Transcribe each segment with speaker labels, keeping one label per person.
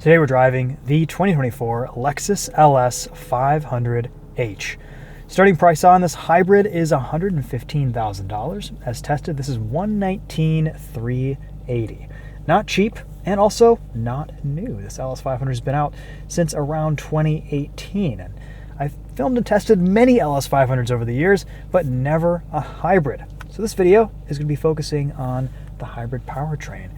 Speaker 1: Today we're driving the 2024 Lexus LS 500H. Starting price on this hybrid is $115,000. As tested, this is $119,380. Not cheap, and also not new. This LS 500 has been out since around 2018. And I've filmed and tested many LS 500s over the years, but never a hybrid. So this video is going to be focusing on the hybrid powertrain.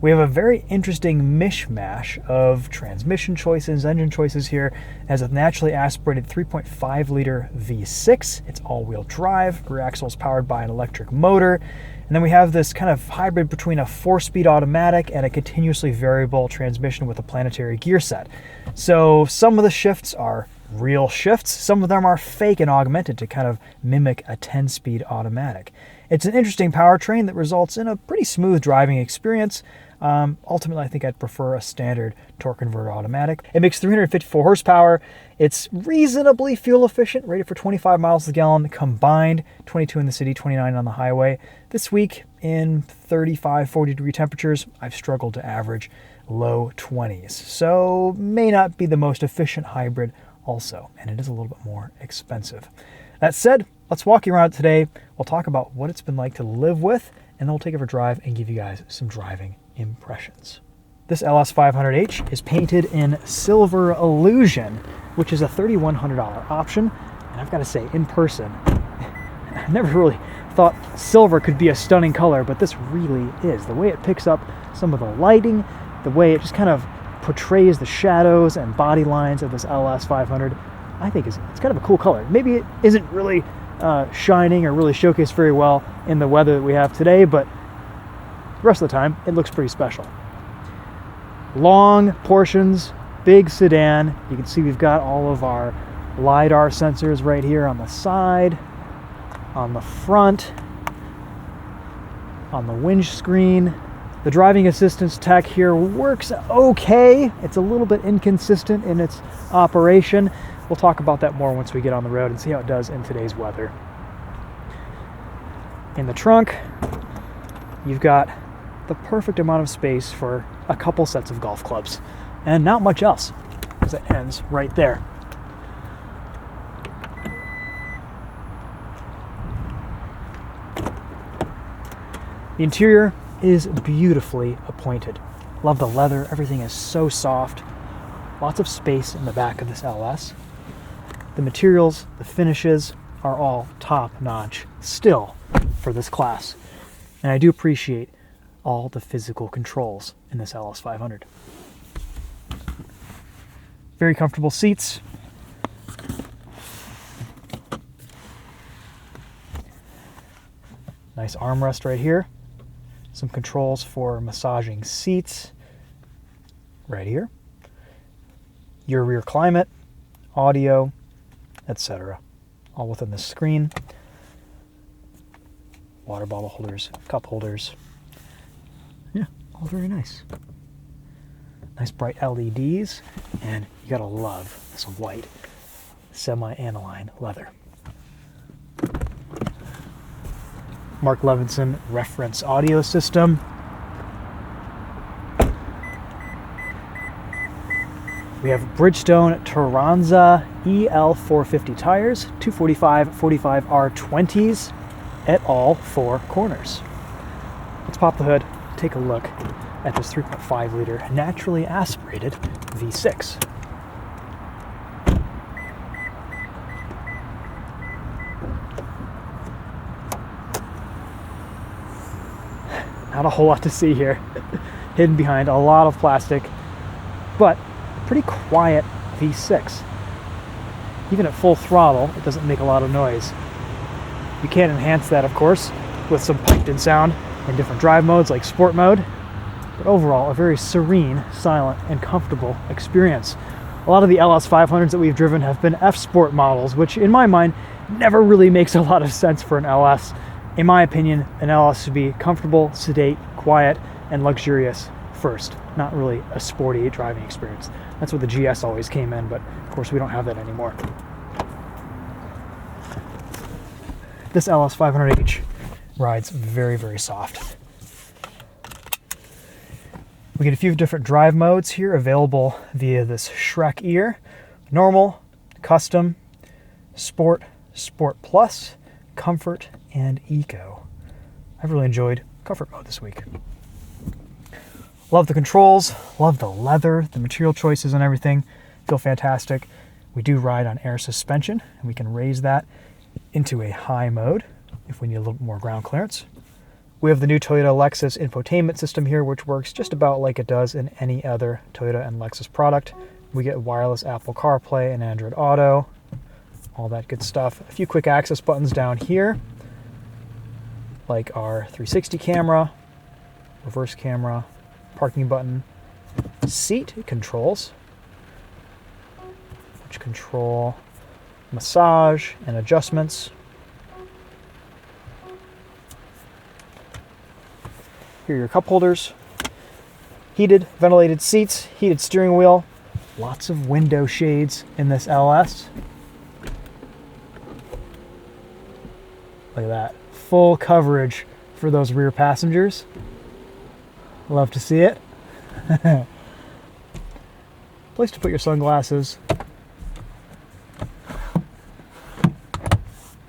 Speaker 1: We have a very interesting mishmash of transmission choices, engine choices here, as a naturally aspirated 3.5 liter V6. It's all-wheel drive, rear axle is powered by an electric motor, and then we have this kind of hybrid between a 4-speed automatic and a continuously variable transmission with a planetary gear set. So some of the shifts are real shifts, some of them are fake and augmented to kind of mimic a 10-speed automatic. It's an interesting powertrain that results in a pretty smooth driving experience. Ultimately, I think I'd prefer a standard torque converter automatic. It makes 354 horsepower. It's reasonably fuel efficient, rated for 25 miles per gallon combined, 22 in the city, 29 on the highway. This week, in 35, 40 degree temperatures, I've struggled to average low 20s. So may not be the most efficient hybrid also, and it is a little bit more expensive. That said, let's walk you around it today. We'll talk about what it's been like to live with, and then we'll take it for a drive and give you guys some driving impressions. This LS 500H is painted in Silver Illusion, which is a $3,100 option. And I've got to say, in person, I never really thought silver could be a stunning color, but this really is. The way it picks up some of the lighting, the way it just kind of portrays the shadows and body lines of this LS 500, I think it's kind of a cool color. Maybe it isn't really shining or really showcased very well in the weather that we have today, but the rest of the time, it looks pretty special. Long portions, big sedan. You can see we've got all of our LiDAR sensors right here on the side, on the front, on the windscreen. The driving assistance tech here works okay. It's a little bit inconsistent in its operation. We'll talk about that more once we get on the road and see how it does in today's weather. In the trunk, you've got the perfect amount of space for a couple sets of golf clubs, and not much else, because it ends right there. The interior is beautifully appointed. Love the leather, everything is so soft. Lots of space in the back of this LS. The materials, the finishes are all top-notch still for this class, and I do appreciate all the physical controls in this LS 500. Very comfortable seats. Nice armrest right here. Some controls for massaging seats right here. Your rear climate, audio, etc. All within the screen. Water bottle holders, cup holders. Yeah, all very nice. Nice bright LEDs, and you gotta love this white semi-aniline leather. Mark Levinson reference audio system. We have Bridgestone Turanza EL450 tires, 245/45 R20s at all four corners. Let's pop the hood, take a look at this 3.5 liter naturally aspirated V6. Not a whole lot to see here, hidden behind a lot of plastic, but pretty quiet V6. Even at full throttle, it doesn't make a lot of noise. You can enhance that, of course, with some piped-in sound in different drive modes like sport mode, but overall a very serene, silent, and comfortable experience. A lot of the LS 500s that we've driven have been F-Sport models, which in my mind never really makes a lot of sense for an LS. In my opinion, an LS should be comfortable, sedate, quiet, and luxurious first, not really a sporty driving experience. That's what the GS always came in, but of course we don't have that anymore. This LS 500H rides very, very soft. We get a few different drive modes here available via this Shrek ear. Normal, Custom, Sport, Sport Plus, Comfort, and Eco. I've really enjoyed Comfort mode this week. Love the controls, love the leather, the material choices and everything. Feel fantastic. We do ride on air suspension, and we can raise that into a high mode if we need a little more ground clearance. We have the new Toyota Lexus infotainment system here, which works just about like it does in any other Toyota and Lexus product. We get wireless Apple CarPlay and Android Auto, all that good stuff. A few quick access buttons down here, like our 360 camera, reverse camera, parking button, seat controls, which control massage and adjustments. Here are your cup holders, heated, ventilated seats, heated steering wheel, lots of window shades in this LS. Look at that, full coverage for those rear passengers. Love to see it. Place to put your sunglasses.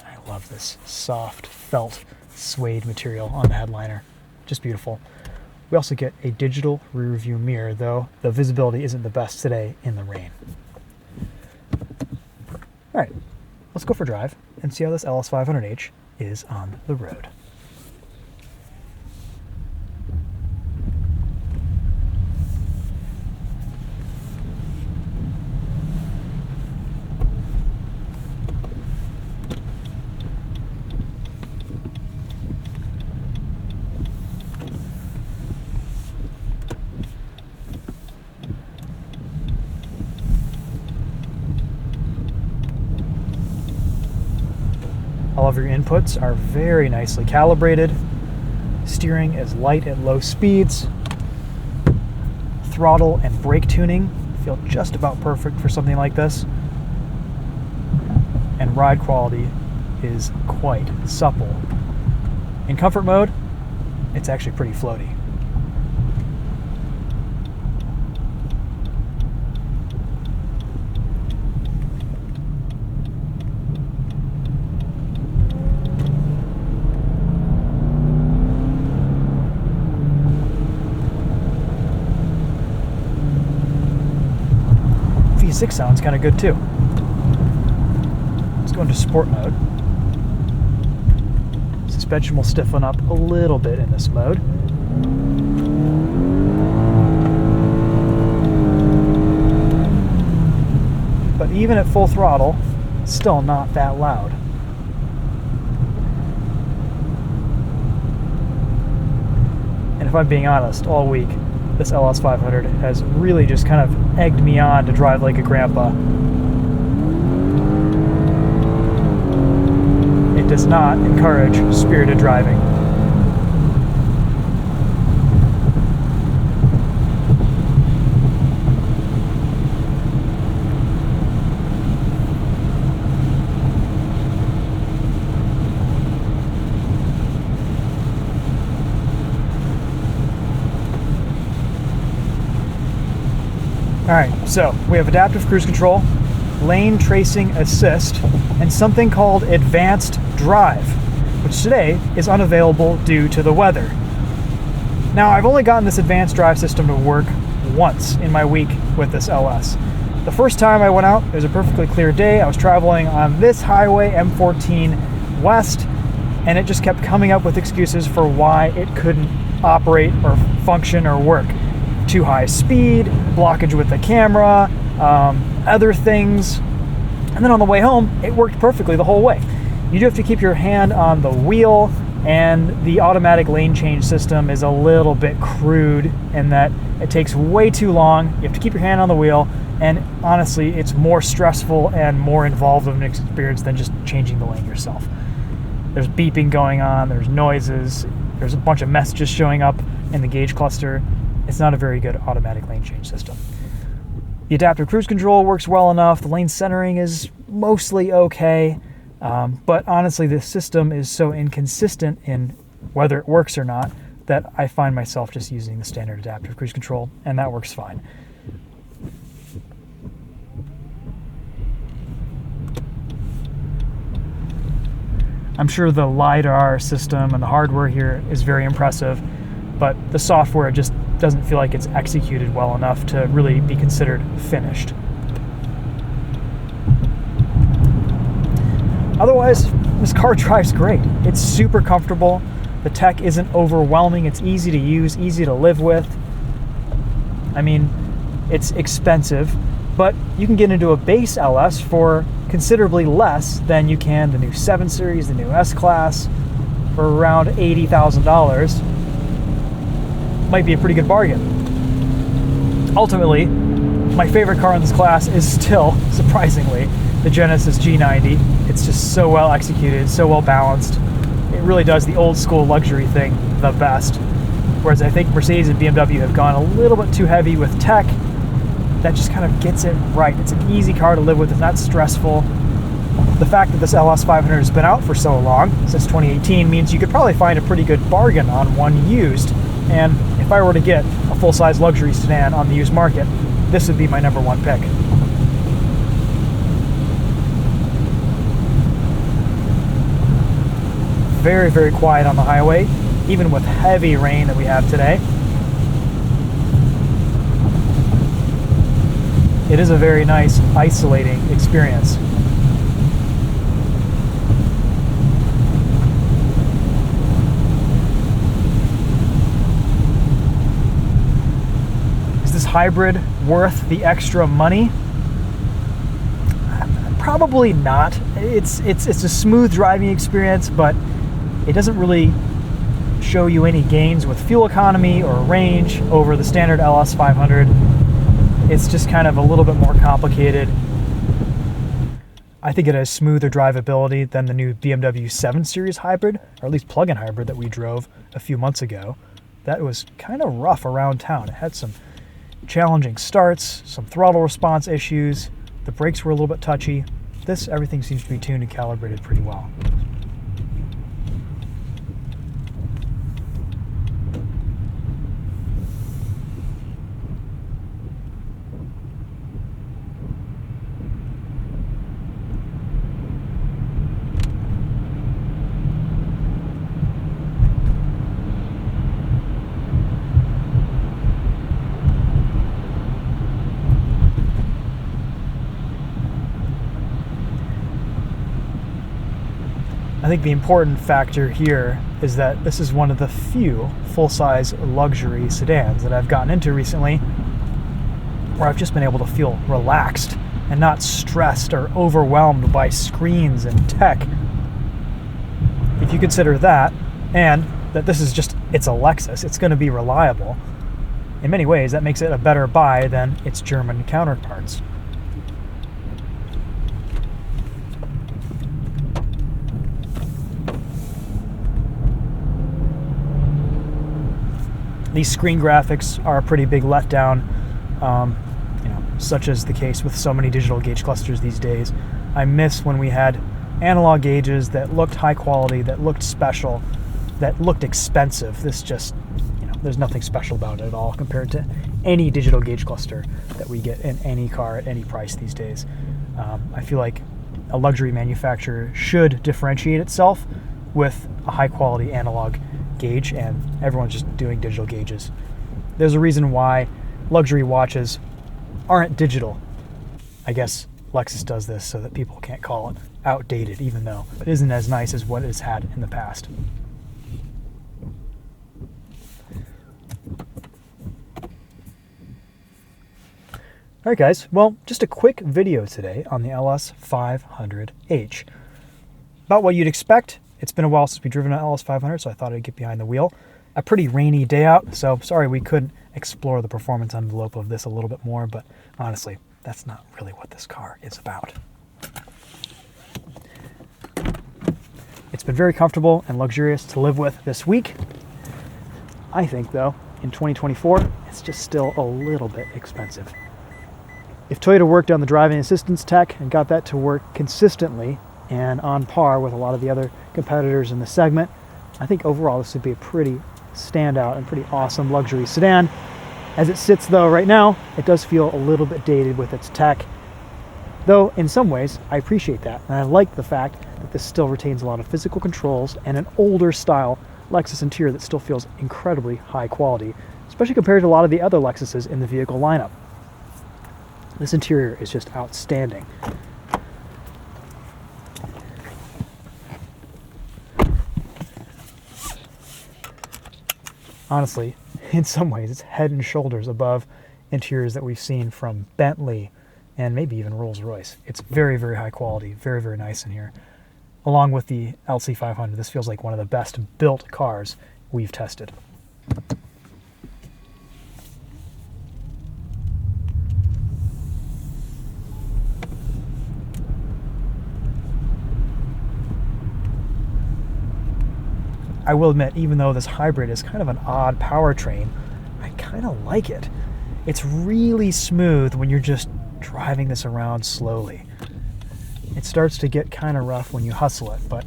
Speaker 1: I love this soft felt suede material on the headliner. Just beautiful. We also get a digital rear view mirror, though the visibility isn't the best today in the rain. All right, let's go for a drive and see how this LS500H is on the road. All of your inputs are very nicely calibrated. Steering is light at low speeds. Throttle and brake tuning feel just about perfect for something like this. And ride quality is quite supple. In comfort mode, it's actually pretty floaty. V6 sounds kind of good too. Let's go into sport mode. Suspension will stiffen up a little bit in this mode. But even at full throttle, it's still not that loud. And if I'm being honest, all week, this LS500 has really just kind of egged me on to drive like a grandpa. It does not encourage spirited driving. Alright, so we have adaptive cruise control, lane tracing assist, and something called advanced drive, which today is unavailable due to the weather. Now, I've only gotten this advanced drive system to work once in my week with this LS. The first time I went out, it was a perfectly clear day. I was traveling on this highway, M14 West, and it just kept coming up with excuses for why it couldn't operate or function or work. Too high speed, blockage with the camera, other things. And then on the way home, it worked perfectly the whole way. You do have to keep your hand on the wheel, and the automatic lane change system is a little bit crude in that it takes way too long. You have to keep your hand on the wheel, and honestly, it's more stressful and more involved of an experience than just changing the lane yourself. There's beeping going on, there's noises, there's a bunch of messages showing up in the gauge cluster. It's not a very good automatic lane change system. The adaptive cruise control works well enough. The lane centering is mostly okay. But honestly, this system is so inconsistent in whether it works or not. that I find myself just using the standard adaptive cruise control, and that works fine. I'm sure the LiDAR system and the hardware here is very impressive, but the software just doesn't feel like it's executed well enough to really be considered finished. Otherwise, this car drives great. It's super comfortable. The tech isn't overwhelming. It's easy to use, easy to live with. I mean, it's expensive, but you can get into a base LS for considerably less than you can the new 7 Series, the new S-Class, for around $80,000. Might be a pretty good bargain. Ultimately, my favorite car in this class is still, surprisingly, the Genesis G90. It's just so well executed, so well balanced. It really does the old school luxury thing the best. Whereas I think Mercedes and BMW have gone a little bit too heavy with tech. That just kind of gets it right. It's an easy car to live with. It's not stressful. The fact that this LS500 has been out for so long, since 2018, means you could probably find a pretty good bargain on one used. And if I were to get a full-size luxury sedan on the used market, this would be my number one pick. Very, very quiet on the highway, even with heavy rain that we have today. It is a very nice, isolating experience. Is this hybrid worth the extra money? Probably not. It's a smooth driving experience, but it doesn't really show you any gains with fuel economy or range over the standard LS500. It's just kind of a little bit more complicated. I think it has smoother drivability than the new BMW 7 Series hybrid, or at least plug-in hybrid that we drove a few months ago. That was kind of rough around town. It had some challenging starts, some throttle response issues. The brakes were a little bit touchy. This, everything seems to be tuned and calibrated pretty well. I think the important factor here is that this is one of the few full-size luxury sedans that I've gotten into recently where I've just been able to feel relaxed and not stressed or overwhelmed by screens and tech. If you consider that, and that this is just, it's a Lexus, it's going to be reliable, in many ways that makes it a better buy than its German counterparts. These screen graphics are a pretty big letdown, such as the case with so many digital gauge clusters these days. I miss when we had analog gauges that looked high quality, that looked special, that looked expensive. This just, there's nothing special about it at all compared to any digital gauge cluster that we get in any car at any price these days. I feel like a luxury manufacturer should differentiate itself with a high quality analog gauge, and everyone's just doing digital gauges. There's a reason why luxury watches aren't digital. I guess Lexus does this so that people can't call it outdated, even though it isn't as nice as what it's had in the past. Alright guys, well, just a quick video today on the LS500H. About what you'd expect. It's been a while since we've driven an LS500, so I thought I'd get behind the wheel. A pretty rainy day out, so sorry we couldn't explore the performance envelope of this a little bit more, but honestly, that's not really what this car is about. It's been very comfortable and luxurious to live with this week. I think, though, in 2024, it's just still a little bit expensive. If Toyota worked on the driving assistance tech and got that to work consistently and on par with a lot of the other competitors in the segment, I think overall this would be a pretty standout and pretty awesome luxury sedan. As it sits though right now, it does feel a little bit dated with its tech. Though in some ways, I appreciate that, and I like the fact that this still retains a lot of physical controls and an older style Lexus interior that still feels incredibly high quality, especially compared to a lot of the other Lexuses in the vehicle lineup. This interior is just outstanding. Honestly, in some ways, it's head and shoulders above interiors that we've seen from Bentley and maybe even Rolls-Royce. It's very, very high quality, very, very nice in here. Along with the LC500, this feels like one of the best built cars we've tested. I will admit, even though this hybrid is kind of an odd powertrain, I kind of like it. It's really smooth when you're just driving this around slowly. It starts to get kind of rough when you hustle it, but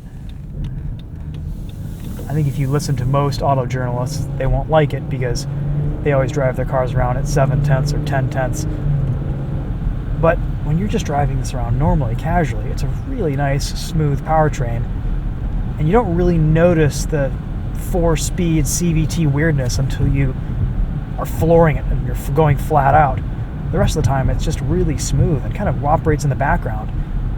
Speaker 1: I think if you listen to most auto journalists, they won't like it because they always drive their cars around at 7/10 or 10/10. But when you're just driving this around normally, casually, it's a really nice, smooth powertrain, and you don't really notice the 4-speed CVT weirdness until you are flooring it and you're going flat out. The rest of the time, it's just really smooth and kind of operates in the background.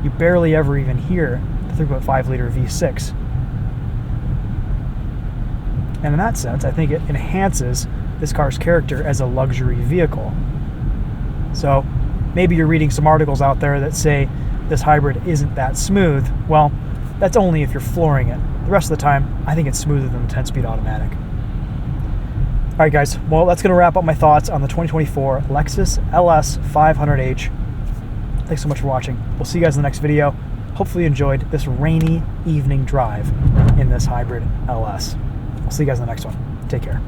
Speaker 1: You barely ever even hear the 3.5-liter V6. And in that sense, I think it enhances this car's character as a luxury vehicle. So maybe you're reading some articles out there that say this hybrid isn't that smooth. Well, that's only if you're flooring it. The rest of the time, I think it's smoother than the 10-speed automatic. All right, guys. Well, that's going to wrap up my thoughts on the 2024 Lexus LS 500h. Thanks so much for watching. We'll see you guys in the next video. Hopefully you enjoyed this rainy evening drive in this hybrid LS. I'll see you guys in the next one. Take care.